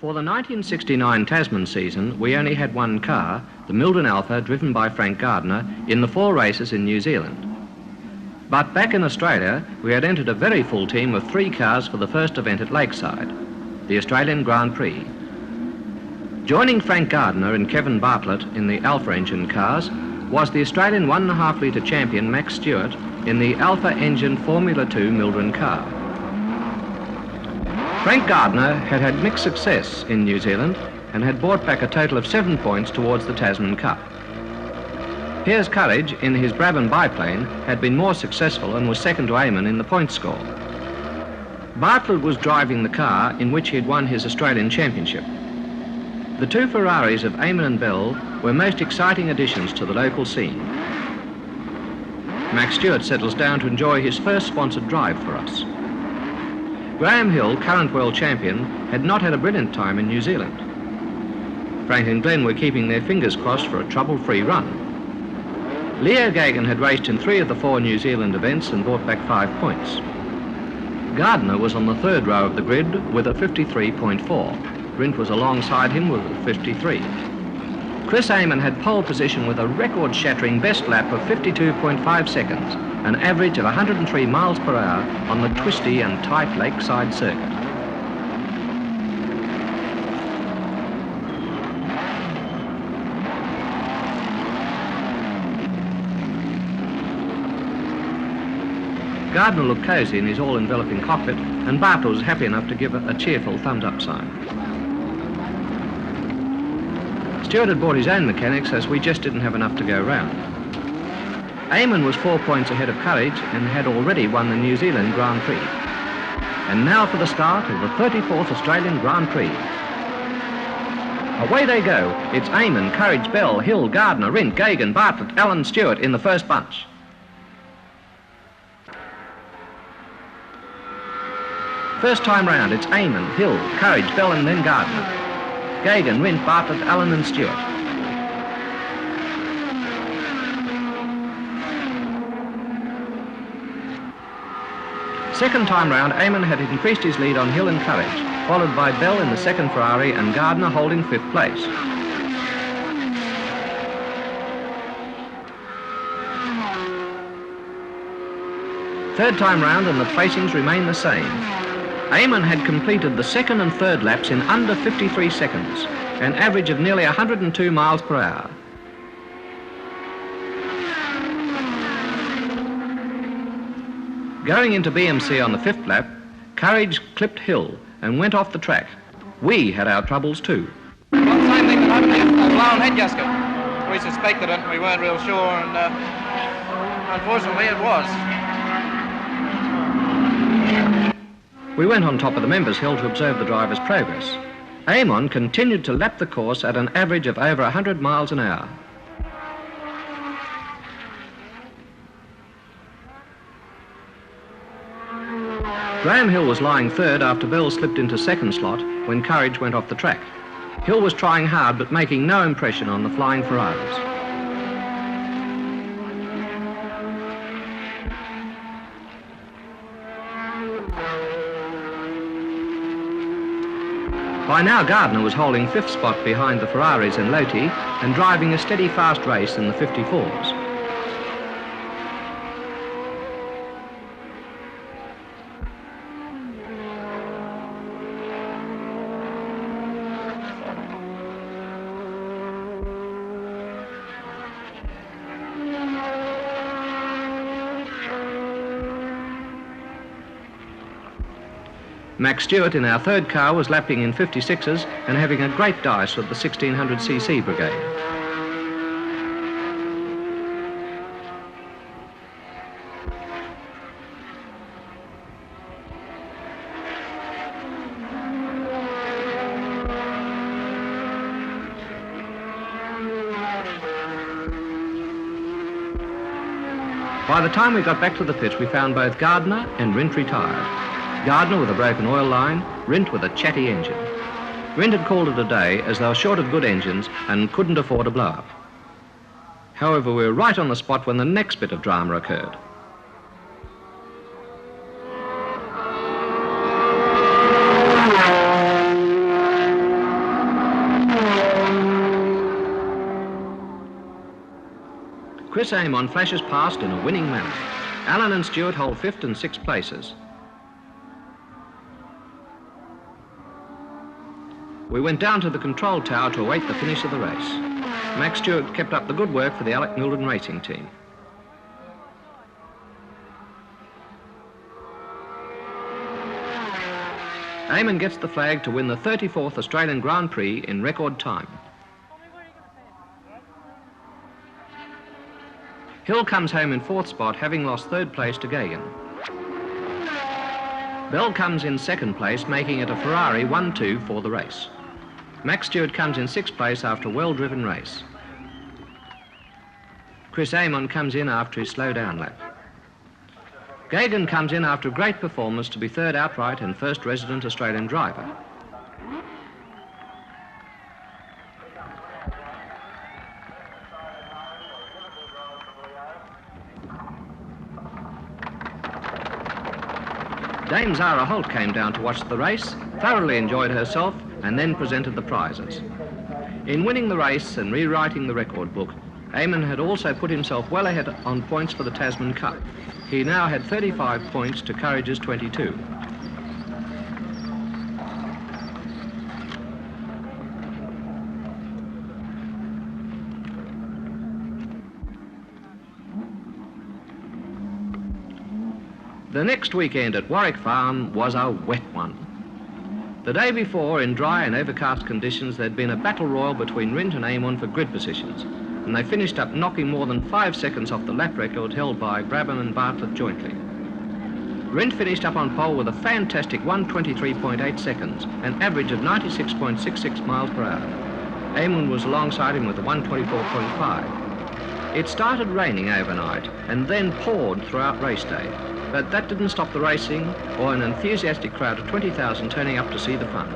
For the 1969 Tasman season, we only had one car, the Mildren Alfa, driven by Frank Gardner, in the 4 races in New Zealand. But back in Australia, we had entered a very full team of 3 cars for the first event at Lakeside, the Australian Grand Prix. Joining Frank Gardner and Kevin Bartlett in the Alfa engine cars was the Australian 1.5 litre champion Max Stewart in the Alfa engine Formula 2 Mildren car. Frank Gardner had had mixed success in New Zealand and had brought back a total of 7 points towards the Tasman Cup. Piers' Courage in his Brabham biplane had been more successful and was second to Amon in the points score. Bartlett was driving the car in which he had won his Australian Championship. The 2 Ferraris of Amon and Bell were most exciting additions to the local scene. Max Stewart settles down to enjoy his first sponsored drive for us. Graeme Hill, current world champion, had not had a brilliant time in New Zealand. Frank and Glenn were keeping their fingers crossed for a trouble-free run. Geoghegan had raced in 3 of the 4 New Zealand events and brought back 5 points. Gardner was on the 3rd row of the grid with a 53.4. Rindt was alongside him with a 53. Chris Amon had pole position with a record-shattering best lap of 52.5 seconds, an average of 103 miles per hour on the twisty and tight lakeside circuit. Gardner looked cosy in his all-enveloping cockpit, and Bartlett was happy enough to give a cheerful thumbs-up sign. Stewart had brought his own mechanics as we just didn't have enough to go round. Amon was 4 points ahead of Courage and had already won the New Zealand Grand Prix. And now for the start of the 34th Australian Grand Prix. Away they go. It's Amon, Courage, Bell, Hill, Gardner, Rindt, Geoghegan, Bartlett, Allen, Stewart in the first bunch. First time round, it's Amon, Hill, Courage, Bell and then Gardner. Geoghegan, Rindt, Bartlett, Allen and Stewart. Second time round, Amon had increased his lead on Hill and Courage, followed by Bell in the 2nd Ferrari and Gardner holding 5th place. Third time round and the placings remain the same. Amon had completed the 2nd and 3rd laps in under 53 seconds, an average of nearly 102 miles per hour. Going into BMC on the 5th lap, Courage clipped Hill and went off the track. We had our troubles too. Well, the same thing that happened is a blown head gasket. We suspected it, we weren't real sure, and unfortunately it was. We went on top of the members' hill to observe the driver's progress. Amon continued to lap the course at an average of over 100 miles an hour. Graeme Hill was lying 3rd after Bell slipped into 2nd slot when Courage went off the track. Hill was trying hard but making no impression on the flying Ferraris. By now, Gardner was holding 5th spot behind the Ferraris and Lotus and driving a steady, fast race in the 54s. Max Stewart in our 3rd car was lapping in 56s and having a great dice with the 1600cc brigade. By the time we got back to the pits, we found both Gardner and Rindt retired. Gardner with a broken oil line, Rindt with a chatty engine. Rindt had called it a day as they were short of good engines and couldn't afford a blow-up. However, we were right on the spot when the next bit of drama occurred. Chris Amon flashes past in a winning manner. Alan and Stewart hold 5th and 6th places. We went down to the control tower to await the finish of the race. Max Stewart kept up the good work for the Mildren racing team. Amon gets the flag to win the 34th Australian Grand Prix in record time. Hill comes home in 4th spot, having lost 3rd place to Geoghegan. Bell comes in 2nd place, making it a Ferrari 1-2 for the race. Max Stewart comes in 6th place after a well-driven race. Chris Amon comes in after his slow-down lap. Geoghegan comes in after a great performance to be 3rd outright and 1st resident Australian driver. Dame Zara Holt came down to watch the race, thoroughly enjoyed herself, and then presented the prizes. In winning the race and rewriting the record book, Amon had also put himself well ahead on points for the Tasman Cup. He now had 35 points to Courage's 22. The next weekend at Warwick Farm was a wet one. The day before, in dry and overcast conditions, there'd been a battle royal between Rindt and Amon for grid positions, and they finished up knocking more than 5 seconds off the lap record held by Brabham and Bartlett jointly. Rindt finished up on pole with a fantastic 1:23.8 seconds, an average of 96.66 miles per hour. Amon was alongside him with a 1:24.5. It started raining overnight and then poured throughout race day. But that didn't stop the racing or an enthusiastic crowd of 20,000 turning up to see the fun.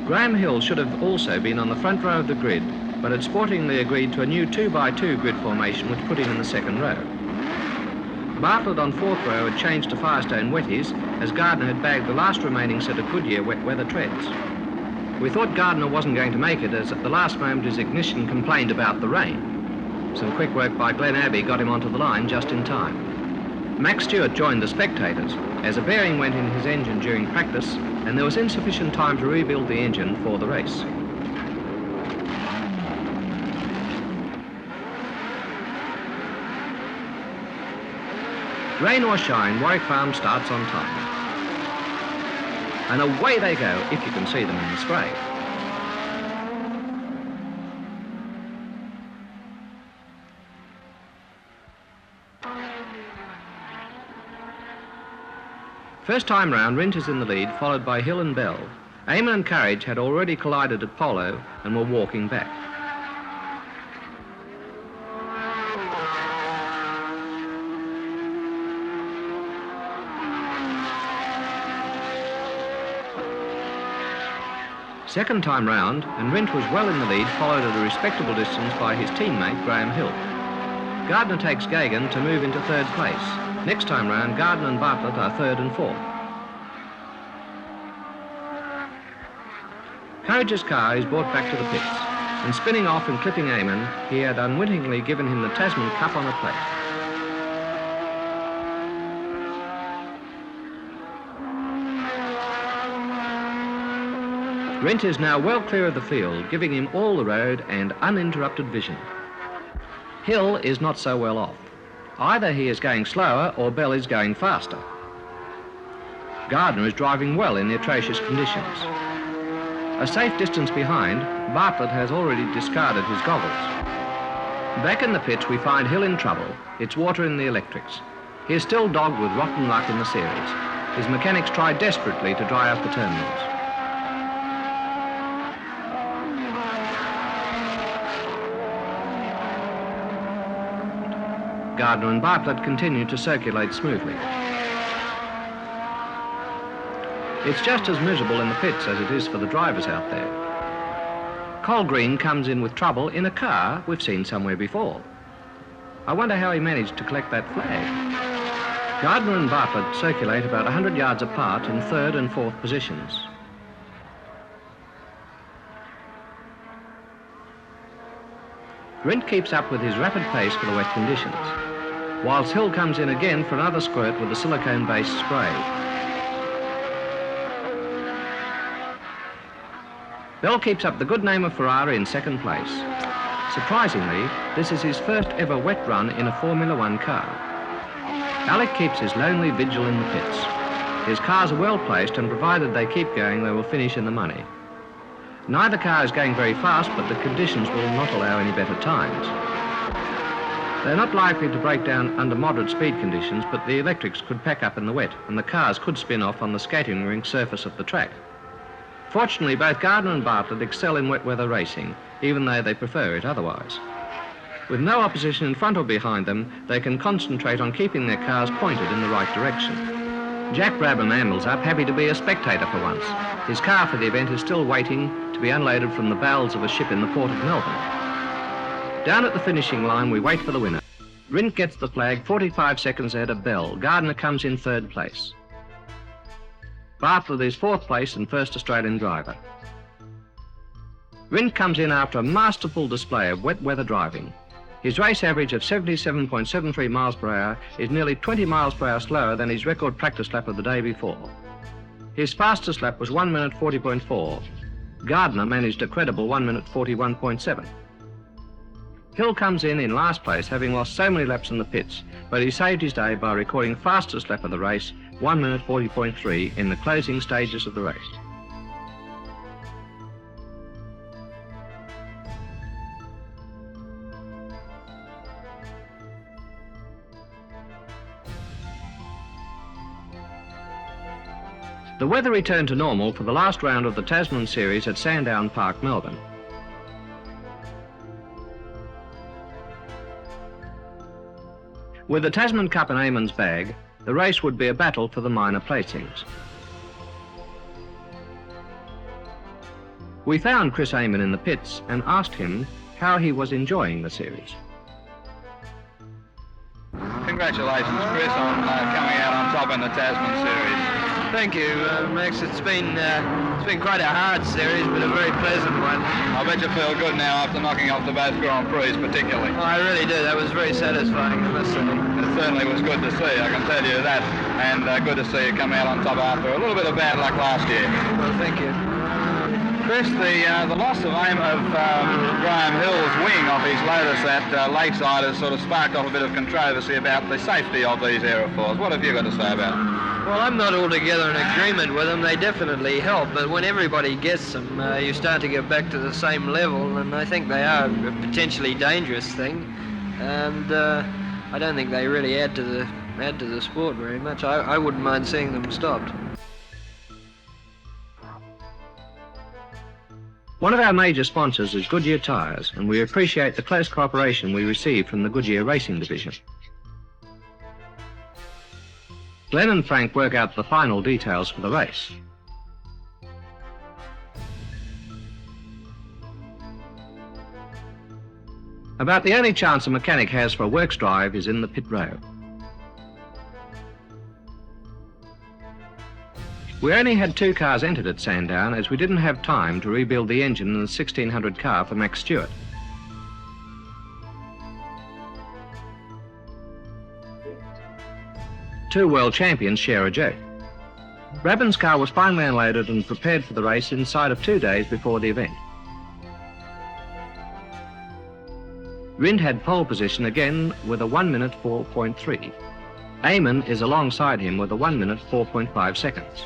Graeme Hill should have also been on the front row of the grid, but had sportingly agreed to a new 2x2 grid formation which put him in the 2nd row. Bartlett on 4th row had changed to Firestone wetties as Gardner had bagged the last remaining set of Goodyear wet weather treads. We thought Gardner wasn't going to make it as at the last moment his ignition complained about the rain. Some quick work by Glen Abbey got him onto the line just in time. Max Stewart joined the spectators as a bearing went in his engine during practice and there was insufficient time to rebuild the engine for the race. Rain or shine, Warwick Farm starts on time. And away they go, if you can see them in the spray. First time round, Rindt is in the lead, followed by Hill and Bell. Amon and Courage had already collided at Polo and were walking back. Second time round, and Rindt was well in the lead, followed at a respectable distance by his teammate, Graeme Hill. Gardner takes Geoghegan to move into 3rd place. Next time round, Gardner and Bartlett are 3rd and 4th. Courage's car is brought back to the pits, and spinning off and clipping Amon, he had unwittingly given him the Tasman Cup on a plate. Rindt is now well clear of the field, giving him all the road and uninterrupted vision. Hill is not so well off. Either he is going slower or Bell is going faster. Gardner is driving well in the atrocious conditions. A safe distance behind, Bartlett has already discarded his goggles. Back in the pits, we find Hill in trouble. It's water in the electrics. He is still dogged with rotten luck in the series. His mechanics try desperately to dry up the terminals. Gardner and Bartlett continue to circulate smoothly. It's just as miserable in the pits as it is for the drivers out there. Colgreen comes in with trouble in a car we've seen somewhere before. I wonder how he managed to collect that flag. Gardner and Bartlett circulate about 100 yards apart in 3rd and 4th positions. Rindt keeps up with his rapid pace for the wet conditions, whilst Hill comes in again for another squirt with the silicone-based spray. Bell keeps up the good name of Ferrari in second place. Surprisingly, this is his first ever wet run in a Formula One car. Alec keeps his lonely vigil in the pits. His cars are well placed, and provided they keep going, they will finish in the money. Neither car is going very fast, but the conditions will not allow any better times. They're not likely to break down under moderate speed conditions, but the electrics could pack up in the wet, and the cars could spin off on the skating rink surface of the track. Fortunately, both Gardner and Bartlett excel in wet weather racing, even though they prefer it otherwise. With no opposition in front or behind them, they can concentrate on keeping their cars pointed in the right direction. Jack Brabham ambles up, happy to be a spectator for once. His car for the event is still waiting to be unloaded from the bowels of a ship in the port of Mildren. Down at the finishing line, we wait for the winner. Rindt gets the flag 45 seconds ahead of Bell. Gardner comes in third place. Bartlett is fourth place and first Australian driver. Rindt comes in after a masterful display of wet weather driving. His race average of 77.73 miles per hour is nearly 20 miles per hour slower than his record practice lap of the day before. His fastest lap was 1 minute 40.4. Gardner managed a credible 1 minute 41.7. Hill comes in last place, having lost so many laps in the pits, but he saved his day by recording fastest lap of the race, 1 minute 40.3, in the closing stages of the race. The weather returned to normal for the last round of the Tasman series at Sandown Park, Melbourne. With the Tasman Cup in Amon's bag, the race would be a battle for the minor placings. We found Chris Amon in the pits and asked him how he was enjoying the series. Congratulations, Chris, on coming out on top in the Tasman series. Thank you, Max. It's been quite a hard series, but a very pleasant one. I bet you feel good now after knocking off the both Grand Prix, particularly. Oh, I really do. That was very satisfying, I must say. It certainly was good to see, I can tell you that. And good to see you come out on top after a little bit of bad luck last year. Well, thank you. Chris, the loss of Graeme Hill's wing off his Lotus at Lakeside has sort of sparked off a bit of controversy about the safety of these aerofoils. What have you got to say about it? Well, I'm not altogether in agreement with them. They definitely help, but when everybody gets them, you start to get back to the same level, and I think they are a potentially dangerous thing, and I don't think they really add to the sport very much. I wouldn't mind seeing them stopped. One of our major sponsors is Goodyear Tyres, and we appreciate the close cooperation we receive from the Goodyear Racing Division. Glenn and Frank work out the final details for the race. About the only chance a mechanic has for a works drive is in the pit row. We only had 2 cars entered at Sandown as we didn't have time to rebuild the engine in the 1600 car for Max Stewart. Two world champions share a joke. Brabham's car was finally unloaded and prepared for the race inside of 2 days before the event. Rindt had pole position again with a 1 minute 4.3. Amon is alongside him with a 1 minute 4.5 seconds.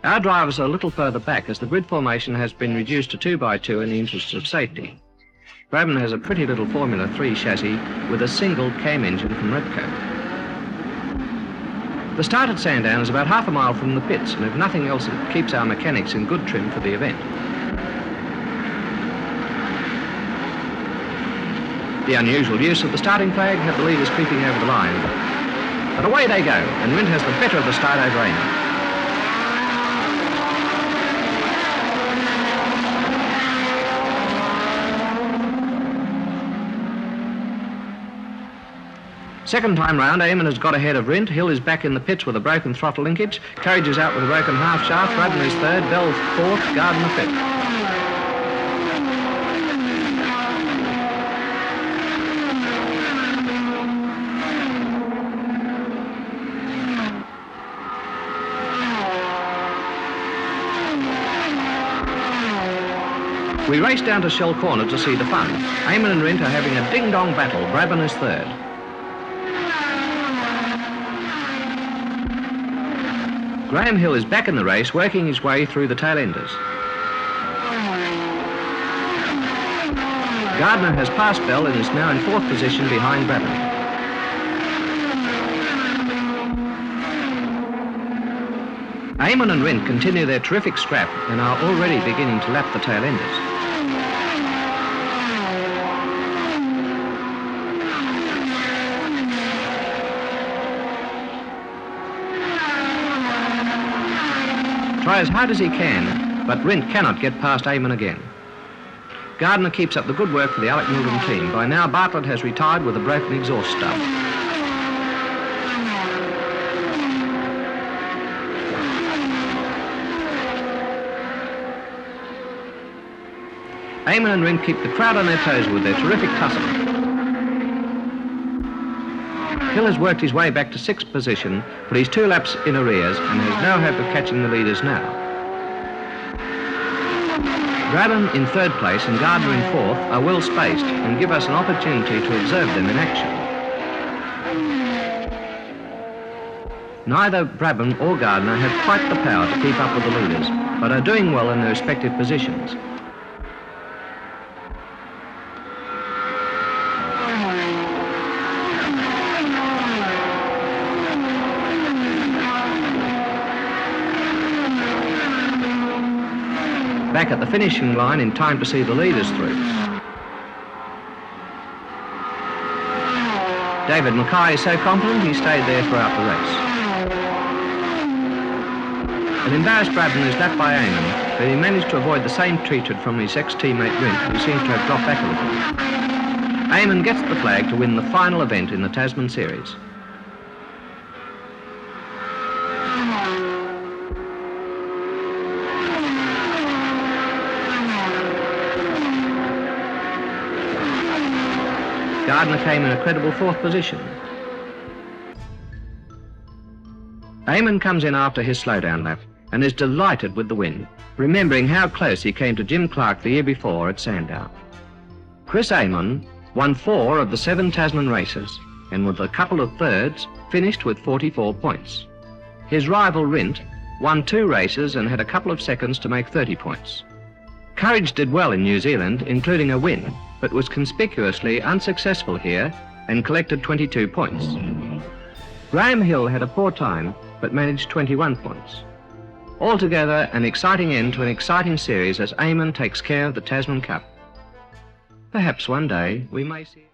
Our drivers are a little further back as the grid formation has been reduced to 2x2 in the interests of safety. Brabham has a pretty little Formula 3 chassis with a single cam engine from Repco. The start at Sandown is about half a mile from the pits, and if nothing else, it keeps our mechanics in good trim for the event. The unusual use of the starting flag had the leaders creeping over the line. But away they go, and Rindt has the better of the start over Amon. Second time round, Amon has got ahead of Rindt. Hill is back in the pits with a broken throttle linkage. Courage is out with a broken half shaft. Brabham is third, Bell fourth, Gardner fifth. We race down to Shell Corner to see the fun. Amon and Rindt are having a ding-dong battle. Brabham is third. Graeme Hill is back in the race, working his way through the tail-enders. Gardner has passed Bell and is now in fourth position behind Brabham. Amon and Rindt continue their terrific scrap and are already beginning to lap the tail-enders. Try as hard as he can, but Rindt cannot get past Amon again. Gardner keeps up the good work for the Mildren team. By now, Bartlett has retired with a broken exhaust stub. Amon and Rindt keep the crowd on their toes with their terrific tussle. Hill has worked his way back to sixth position, but he's 2 laps in arrears and has no hope of catching the leaders now. Brabham in third place and Gardner in fourth are well spaced and give us an opportunity to observe them in action. Neither Brabham or Gardner have quite the power to keep up with the leaders, but are doing well in their respective positions. Back at the finishing line in time to see the leaders through. David McRae is so confident he stayed there throughout the race. An embarrassed Brabham is lapped by Amon, but he managed to avoid the same treatment from his ex-teammate Rindt, who seems to have dropped back a little. Amon gets the flag to win the final event in the Tasman series. Gardner came in a credible fourth position. Amon comes in after his slowdown lap and is delighted with the win, remembering how close he came to Jim Clark the year before at Sandown. Chris Amon won 4 of the 7 Tasman races and with a couple of thirds finished with 44 points. His rival Rindt won 2 races and had a couple of seconds to make 30 points. Courage did well in New Zealand, including a win, but was conspicuously unsuccessful here and collected 22 points. Graeme Hill had a poor time, but managed 21 points. Altogether, an exciting end to an exciting series as Amon takes care of the Tasman Cup. Perhaps one day we may see...